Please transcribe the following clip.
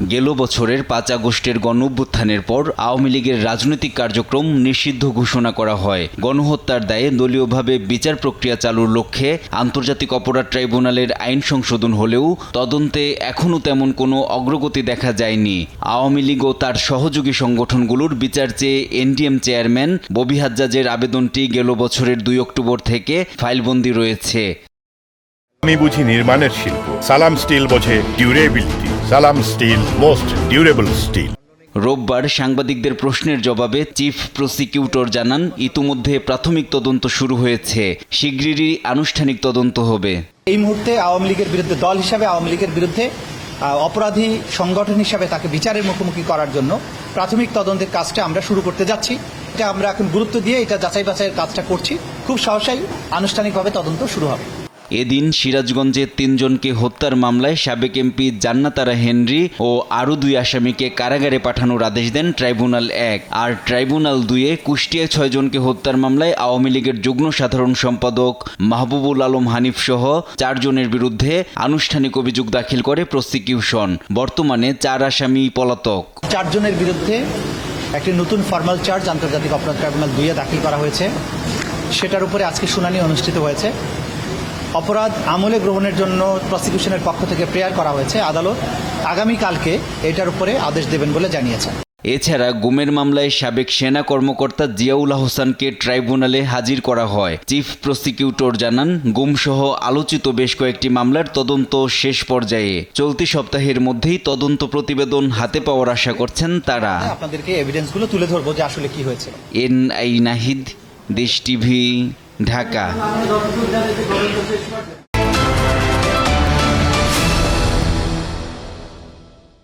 গেল বছরের ৫ আগস্টের গণঅভ্যুত্থানের পর আওয়ামী লীগের রাজনৈতিক কার্যক্রম নিষিদ্ধ ঘোষণা করা হয়। গণহত্যার দায়ে দলীয়ভাবে বিচার প্রক্রিয়া চালুর লক্ষ্যে আন্তর্জাতিক অপরাধ ট্রাইব্যুনালের আইন সংশোধন হলেও তদন্তে এখনও তেমন কোনো অগ্রগতি দেখা যায়নি। আওয়ামী লীগ ও তার সহযোগী সংগঠনগুলোর বিচার চেয়ে এনডিএম চেয়ারম্যান ববি হাজ্জাজের আবেদনটি গেল বছরের ২ অক্টোবর থেকে ফাইলবন্দি রয়েছে। আমি বুঝি নির্মাণের শিল্প, সালাম স্টিল বোঝে ডিউরেবিলিটি। সালাম স্টিল, মোস্ট ডিউরেবল স্টিল। রোববার সাংবাদিকদের প্রশ্নের জবাবে চিফ প্রসিকিউটর জানান, ইতিমধ্যে প্রাথমিক তদন্ত শুরু হয়েছে, শিগগিরই আনুষ্ঠানিক তদন্ত হবে। এই মুহূর্তে আওয়ামী লীগের বিরুদ্ধে দল হিসাবে আওয়ামী লীগের বিরুদ্ধে অপরাধী সংগঠন হিসাবে তাকে বিচারের মুখোমুখি করার জন্য প্রাথমিক তদন্তের কাজটা আমরা শুরু করতে যাচ্ছি। এটা আমরা এখন গুরুত্ব দিয়ে এটা যাচাই বাছাইয়ের কাজটা করছি। খুব সহসাই আনুষ্ঠানিকভাবে তদন্ত শুরু হবে। এদিন সিরাজগঞ্জে ৩ জনকে হত্যার মামলায় সাবেক এমপি জান্নাত আরা হেনরি ও আরও ২ আসামিকে কারাগারে পাঠানোর আদেশ দেন ট্রাইব্যুনাল ১। আর ট্রাইব্যুনাল ২-এ কুষ্টিয়ায় ৬ জনকে হত্যার মামলায় আওয়ামী লীগের যুগ্ম সাধারণ সম্পাদক মাহবুবুল আলম হানিফ সহ ৪ জনের বিরুদ্ধে আনুষ্ঠানিক অভিযোগ দাখিল করে প্রসিকিউশন। বর্তমানে ৪ আসামি পলাতক। ৪ জনের বিরুদ্ধে একটি নতুন ফরমাল চার্জ আন্তর্জাতিক অপরাধ ট্রাইব্যুনাল ২-এ দাখিল করা হয়েছে। সেটার উপরে আজকে শুনানি অনুষ্ঠিত হয়েছে। অপরাধ আমলে গ্রহণের জন্য প্রসিকিউশনের পক্ষ থেকে প্রেয়ার করা হয়েছে। আদালত আগামীকালকে এটার উপরে আদেশ দেবেন বলে জানিয়েছেন। এছাড়া গুমের মামলায় সাবেক সেনা কর্মকর্তা জিয়াউল হোসেনকে ট্রাইব্যুনালে হাজির করা হয়। চিফ প্রসিকিউটর জানান, গুমসহ আলোচিত বেশ কয়েকটি মামলার তদন্ত শেষ পর্যায়ে। চলতি সপ্তাহের মধ্যেই তদন্ত প্রতিবেদন হাতে পাওয়ার আশা করছেন তারা। আপনাদেরকে এভিডেন্সগুলো তুলে ধরবো যে আসলে কি হয়েছে। NI নাহিদ, দেশ টিভি, ঢাকা।